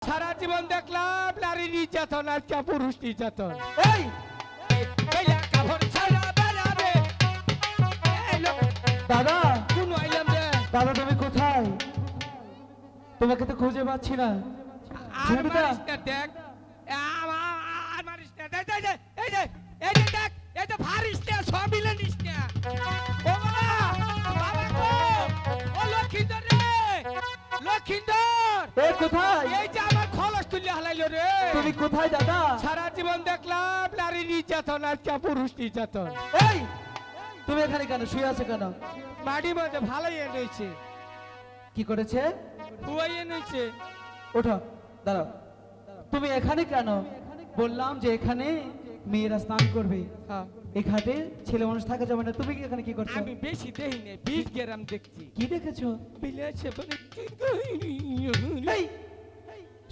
সারা জীবন দেখলাম নারী নির্যাতন আর কে পুরুষ নির্যাতন। এই দাদা কোন আইলাম রে? দাদা তুমি কোথায়? তোমাকে তো খুঁজে পাচ্ছি না। আর মারিস না দেখ, আর মারিস না, এই যে দেখ, এই যে ভারিস না, সব মিলে নিস না। ও বাবা, বাবা গো, ও লক্ষিন্দর রে, লক্ষিন্দর। এ কোথায়? এই যে আমার খলস তুলে হালাইলো রে। তুমি কোথায় দাদা? সারা জীবন দেখলাম নারী নির্যাতন আর কে পুরুষ নির্যাতন। এই তুমি এখানে কেন শুয়ে আছো কেন? মাটি মধ্যে ভালোই এনেছে। কি করেছে? হুয়াই এনেছে। ওঠো, দাঁড়াও। তুমি এখানে কেন? বললাম যে এখানে মেয়েরা স্নান করবে, হ্যাঁ, এখানে ছেলে মানুষ থাকা যাবে না। তুমি এখানে কি করছো? আমি বেশি দেই না, 20 গ্রাম দেখছি। কি দেখেছো? বিলাসে বলে এই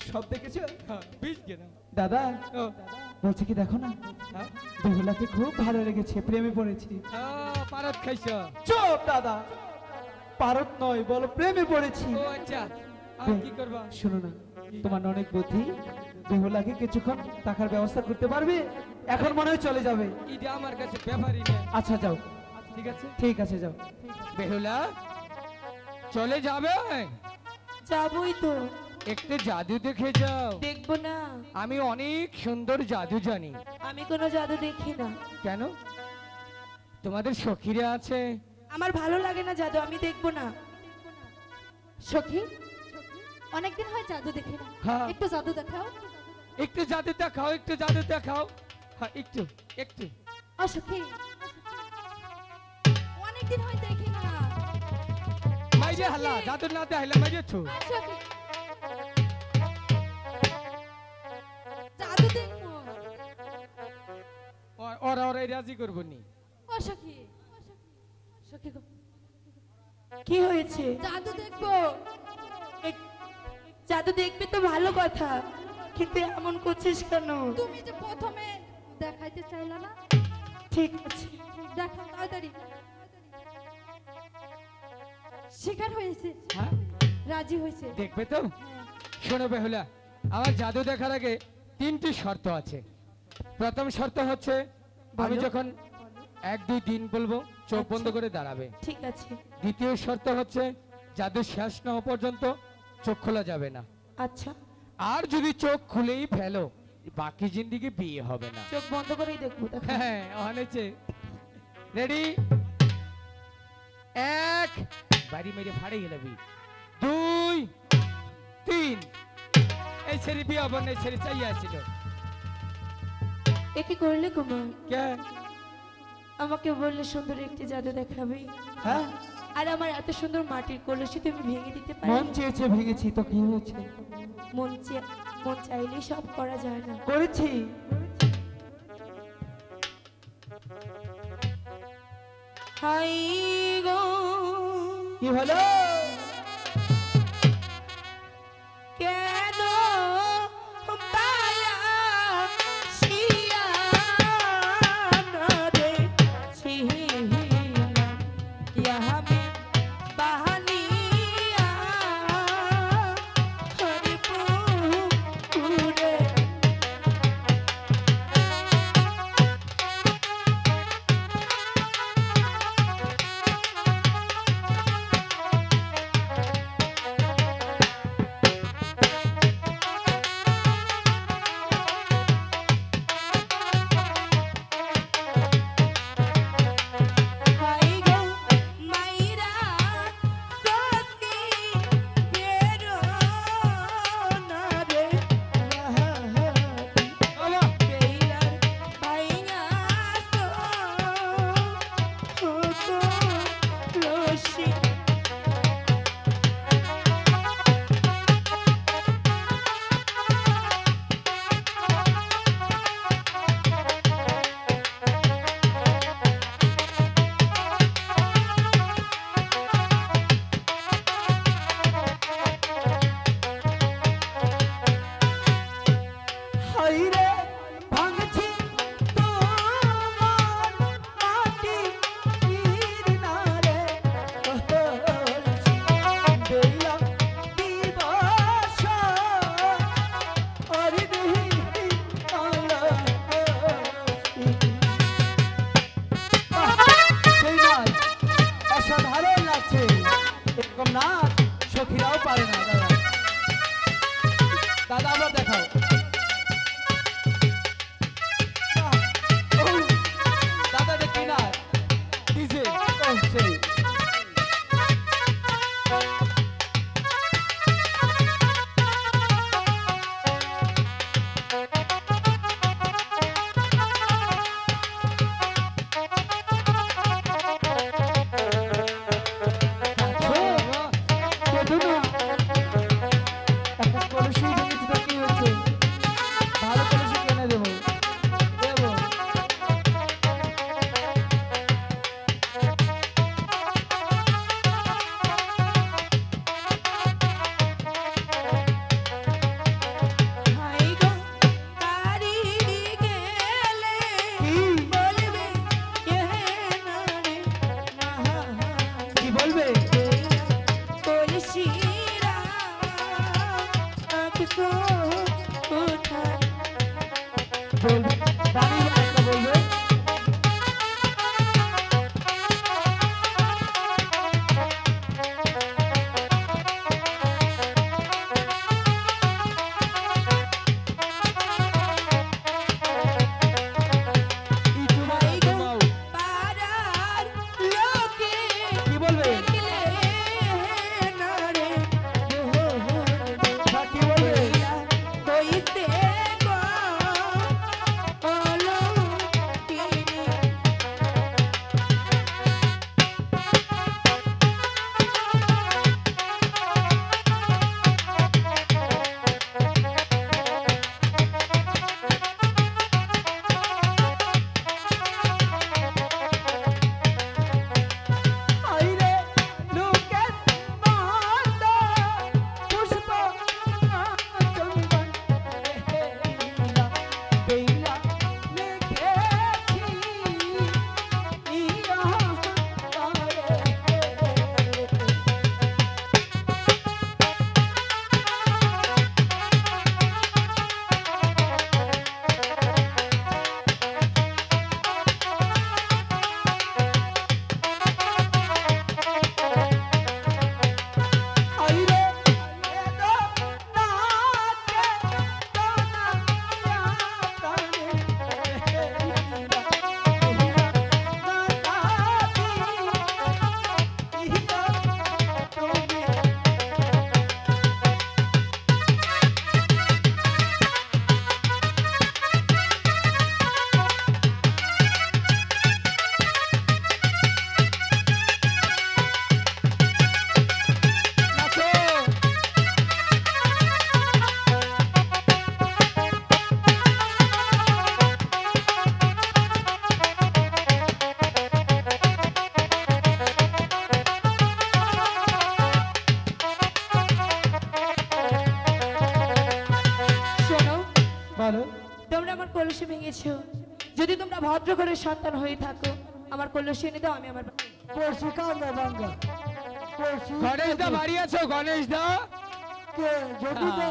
সব দেখেছো? 20 গ্রাম। দাদা ও বলছি কি দেখো না, হ্যাঁ, বেহুলাকে খুব ভালো লেগেছে, প্রেমে পড়েছি। পারত খাইছ? চুপ দাদা, পারত নয়, বলো প্রেমে পড়েছি। ও আচ্ছা, আর কি করবা? শোনো না, তোমার অনেক বুদ্ধি, বেহুলাকে কিছুক্ষণ টাকার ব্যবস্থা করতে পারবে? এখন মনে হয় চলে যাবে। এটা আমার কাছে ব্যাপারই না। আচ্ছা যাও, ঠিক আছে, ঠিক আছে যাও। বেহুলা চলে যাবে? যাবই তো। একটু জাদু দেখে যাও। দেখবো না? আমি অনেক সুন্দর জাদু জানি। আমি কোনো জাদু দেখি না। কেন? তোমাদের সখীরা আছে। আমার ভালো লাগে না জাদু, আমি দেখবো না। সখী, অনেকদিন হয় জাদু দেখি না, হ্যাঁ। একটু জাদু দেখাও। একটু জাদু দেখাও, একটু জাদু দেখাও। হ্যাঁ, একটু একটু। ও সখী, অনেকদিন হয় দেখি না। মাইরে হালা, জাদু না দেখাইলে মাইরে ছু। সখী, জাদু দেখবো। ওরা রাজি করবো নি। ও সখী, সখী গো, কি হয়েছে? জাদু দেখবো। জাদু দেখবি তো ভালো কথা, কিন্তু এমন করছিস কেন? তুমি যে প্রথমে দেখাইতে চাইলা না, ঠিক আছে, দেখাও তাড়াতাড়ি। শিকার হয়েছে, হ্যাঁ, রাজি হয়েছে। দেখবে তো? হ্যাঁ। শোনো বেহুলা, আমার জাদু দেখার আগে 3টি শর্ত আছে। প্রথম শর্ত হচ্ছে আমি বলো। যখন 1-2 দিন বলবো চোখ আচ্ছা। বন্ধ করে দাঁড়াবে। ঠিক আছে। দ্বিতীয় শর্ত হচ্ছে জাদু শেষ না হওয়া পর্যন্ত চোখ খোলা যাবে না। আচ্ছা, আর যদি চোখ খুলেই ফেলো, বাকি জিন্দিগি বিয়ে হবে না। চোখ বন্ধ করেই দেখবো। দেখো। হ্যাঁ, অনেছে রেডি? 1 বাড়ি মেরে ফাড়ে গেলাবি, 2 3। এই ছেড়ে বিয়ে হবে না, এই ছেড়ে চাইয়া ছিল। এ কি করলে কুমার? কে? আমাকে বললে সুন্দর একটি জাদু দেখাবে, হ্যাঁ, আর আমার এত সুন্দর মাটির কলসি তুমি ভেঙে দিতে মন পারো? চেয়েছে ভেঙেছি, তো কি হয়েছে? মন চাইলেই সব করা যায় না। করেছি। হাই গো, কি হলো? কেন পায়া শিয়া না রে ছিলা ইহা মে বাহানিয়া হরিপুরে। দেখছো কোথায় বলবে রানী একটা বলবে ভাই গো পাড়ার লোকে কি বলবে দেখলে না রে কি বলবে কইতে গো বলো তিনি আইরে লোকের মত পুষ্প চন্দন বেলা লেখেছি ইয়া আইরে এদো নাতে তোনা প্রাণে ইয়া তুমি নাচো শোনো বলো তোমরা আমার কলসি ভেঙেছো যদি তোমরা ভদ্র করে সন্তান হয়ে থাকো আমার কলসি এনে দাও আমি আমার কলসি কান্দা ভাঙ্গা কলসি গণেশ দা বাড়ি আছো গণেশ দা কে যদি তো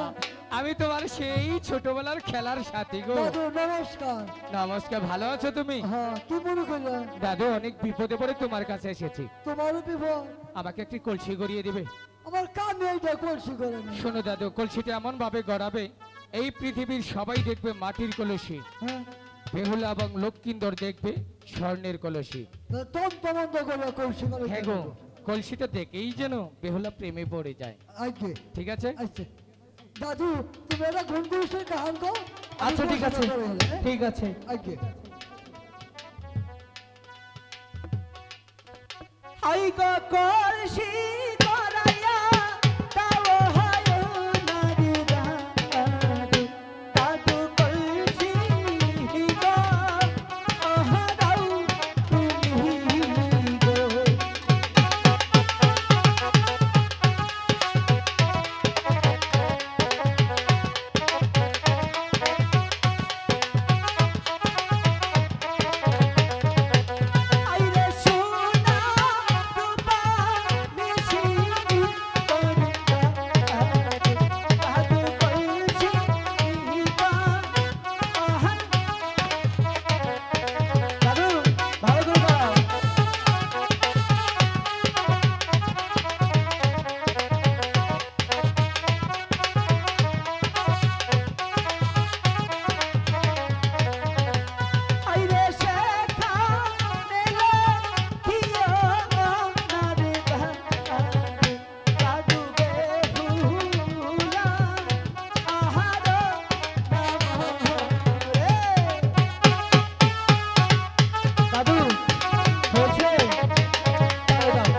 আমি তোমার সেই ছোটবেলার খেলার সাথী গো দাদু নমস্কার নমস্কার ভালো আছো তুমি হ্যাঁ কি মনে করলেন দাদু অনেক বিপদে পড়ে তোমার কাছে এসেছি তোমারও বিপদ আমাকে একটি কলসি গড়িয়ে দিবে আমার কানে এইটা কলসি করে নি শোনো দাদু কলসিটা এমন ভাবে গড়াবে এই পৃথিবীর সবাই দেখবে মাটির কলসি হ্যাঁ বেহুলা এবং লক্ষ্মীন্দর দেখবে স্বর্ণের কলসি তন্ত করে কলসি করে হ্যাঁ গো কলসিটা দেখেই যেন বেহুলা প্রেমে পড়ে যায় আজকে ঠিক আছে আচ্ছা দাদু তুমি এটা ঘুম কলসি কাহান কো আচ্ছা ঠিক আছে ঠিক আছে আজকে আই গো কলসি করাইয়া দাও হয় নারী দাদু দাদু কলসি গো আহা দাও তুমি গো আইরে সোনা রূপা মিশি দাদু কলসি গো আহা দাদু ভালো করে গাও আইরে শেখা নেলে কিও নারে দাদু বেহুলা আহার দাদু হয়েছে দাও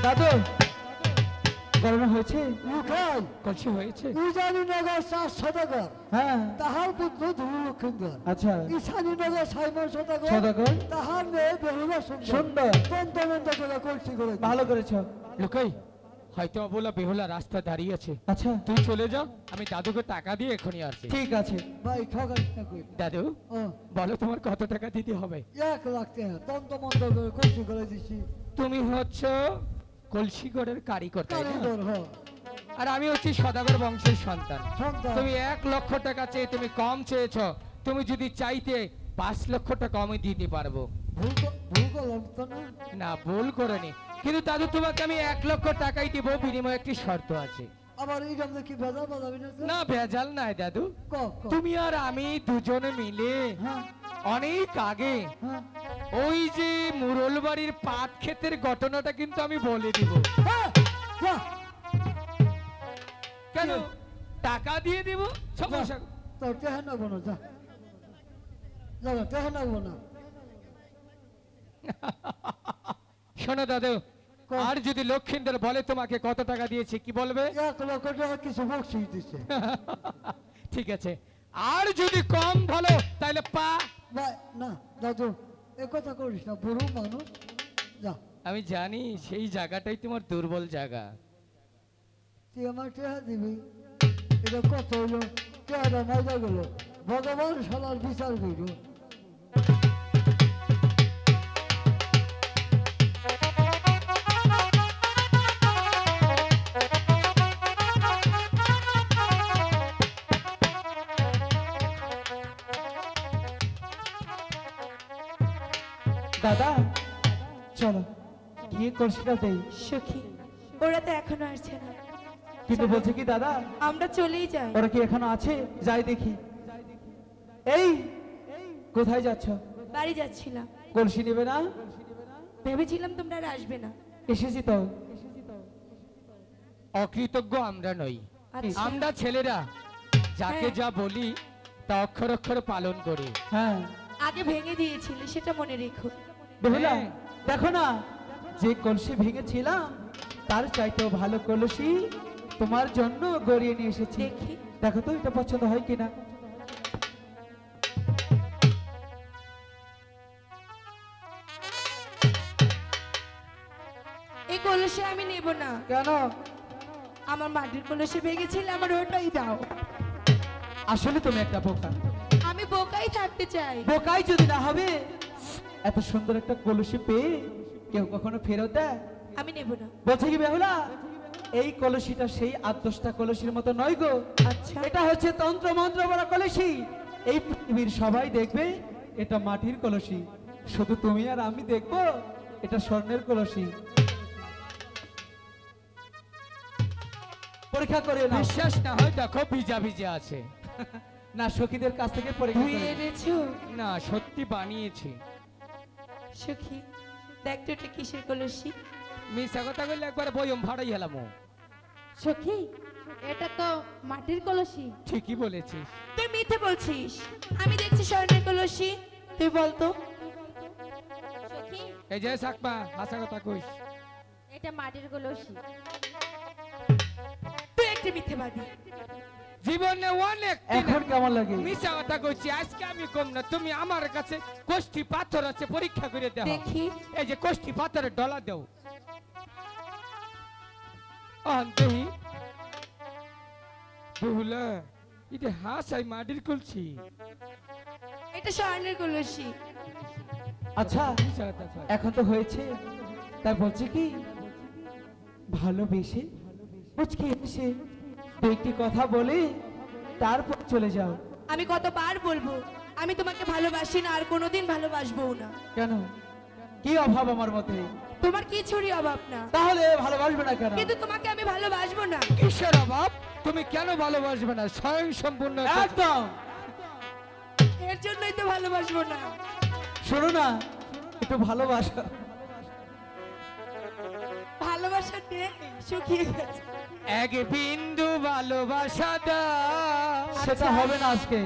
দাদু গরম হয়েছে মুখাই কলসি হয়েছে উজানি নগর 400 টাকা হ্যাঁ তাহার পুত্র ধুলু লক্ষিন্দর আচ্ছা ঈশানী নগর 500 টাকা সদাগর তাহার মেয়ে বেহুলা সুন্দর সুন্দর তন্ত করে কলসি করে ভালো করেছো লুকাই হয়তো অবলা বেহুলা রাস্তা দাঁড়িয়ে আছে আচ্ছা তুই চলে যা আমি দাদুকে টাকা দিয়ে এখনই আসছি ঠিক আছে ভাই ঠকাইস না কই দাদু ও বলো তোমার কত টাকা দিতে হবে 1 লাখ টাকা তন্ত করে কলসি করে দিছি তুমি হচ্ছ কলসিগড়ের কারিগর, তাই না? কারিগর হ আর আমি হচ্ছি সদাগর বংশের সন্তান। সন্তান। তুমি 1 লক্ষ টাকা চেয়ে তুমি কম চেয়েছ, তুমি যদি চাইতে 5 লক্ষ টাকা আমি দিতে পারবো। ভুল করলাম তো না? না, ভুল করেনি, কিন্তু দাদু তোমাকে আমি 1 লক্ষ টাকাই দিব, বিনিময়ে একটি শর্ত আছে। আবার এই গামে কি ভেজাল বাজাবি না তো? না, ভেজাল নাই দাদু। ক ক তুমি আর আমি দুজনে মিলে হ্যাঁ অনেক আগে হ্যাঁ ওই যে মুরল বাড়ির পাট ক্ষেতের ঘটনাটা কিন্তু আমি বলে দিব। হ্যাঁ, যা, কেন? টাকা দিয়ে দিব, সমস্যা। যা। তোর টেহা নেবো না, যা যা না, টেহা নেবো না। শোনো দাদু, কও। আর যদি লক্ষিন্দর বলে তোমাকে কত টাকা দিয়েছে, কি বলবে? 1 লক্ষ টাকা কিছু বকশিস দিছে। ঠিক আছে, আর যদি কম বলো তাহলে পা। না দাদু, এ কথা করিস না, বুড়ো মানুষ। যা, আমি জানি সেই জায়গাটাই তোমার দুর্বল জায়গা। তুই আমার টেহা দিবি? এটা কত হইলো? টেহাটা মাইজা গেল, ভগবান শালার বিচার করিল। দাদা চলো গিয়ে কলসিটা দেই। সখী, ওরা তো এখনো আসছে না। কিন্তু বলছে কি দাদা, আমরা চলেই যাই। ওরা কি এখনো আছে? যাই দেখি। এই কোথায় যাচ্ছ? বাড়ি যাচ্ছিলাম, কলসি নেবে না? ভেবেছিলাম তোমরা আর আসবে না। এসেছি তো। অকৃতজ্ঞ আমরা নই, আচ্ছা। আমরা ছেলেরা যাকে হ্যাঁ। যা বলি তা অক্ষর অক্ষর পালন করি। হ্যাঁ আগে ভেঙে দিয়েছিলে, সেটা মনে রেখো। বেহুলা হ্যাঁ। দেখো না, যে কলসি ভেঙেছিলাম তার চাইতেও ভালো কলসি তোমার জন্য গড়িয়ে নিয়ে এসেছি। দেখি। দেখো তো এটা পছন্দ হয় কিনা। এই কলসি আমি নেব না। কেন? আমার মাটির কলসি ভেঙেছিলে, আমার ওটাই দাও। আসলে তুমি একটা বোকা। আমি বোকাই থাকতে চাই। বোকাই যদি না হবে, এত সুন্দর একটা কলসি পেয়ে কেউ কখনো ফেরত দেয়? আমি নেব না। বলছে কি বেহুলা, এই কলসিটা সেই 8-10টা কলসির মতো নয় গো। আচ্ছা। এটা হচ্ছে তন্ত্র মন্ত্র বলা কলসি। এই পৃথিবীর সবাই দেখবে এটা মাটির কলসি, শুধু তুমি আর আমি দেখবো এটা স্বর্ণের কলসি। পরীক্ষা করে না। বিশ্বাস না হয় দেখো, ভিজা ভিজা আছে। না, সখীদের কাছ থেকে পরীক্ষা তুই করে। এনেছো? না, সত্যি বানিয়েছি। সখী, দেখ তো এটা কিসের কলসি। মিশা কথা বললে একবার বয়ম ভাড়াই হেলাম। সখী, এটা তো মাটির কলসি। ঠিকই বলেছিস। তুই মিথ্যে বলছিস। আমি দেখছি স্বর্ণের কলসি। তুই বলতো। সখী, এই যে সাকমা, হাসা কথা কইস। এটা মাটির কলসি। তুই একটা মিথ্যেবাদী। জীবনে অনেক এখন কেমন লাগে? মিশা কথা কইছি, আজকে আমি কম না। তুমি আমার কাছে কোষ্ঠী পাথর আছে, পরীক্ষা করে দাও। দেখি। এই যে কোষ্ঠী পাথরের ডলা দাও। আনতেই বহুলা এটা হাসাই মাটির কলসি। এটা স্বর্ণের কলসি। আচ্ছা মিশা কথা কয়। এখন তো হয়েছে, তাই বলছে কি ভালোবেসে মুচকি এসে দু একটি কথা বলে তারপর চলে যাও। আমি কতবার বলবো আমি তোমাকে ভালোবাসি না, আর কোনোদিন ভালোবাসবো না। কেন? কি অভাব আমার মধ্যে? তোমার কিছুরই অভাব না, তাহলে ভালোবাসবে না কেন? কিন্তু তোমাকে আমি ভালোবাসবো না। কিসের অভাব? তুমি কেন ভালোবাসবে না? স্বয়ং সম্পূর্ণ। একদম। এর জন্যই তো ভালোবাসবো না। শোনো না, একটু ভালোবাসা। ভালোবাসা নেই, শুকিয়ে গেছে। এক বিন্দু ভালোবাসা দাও। সেটা হবে না আজকে।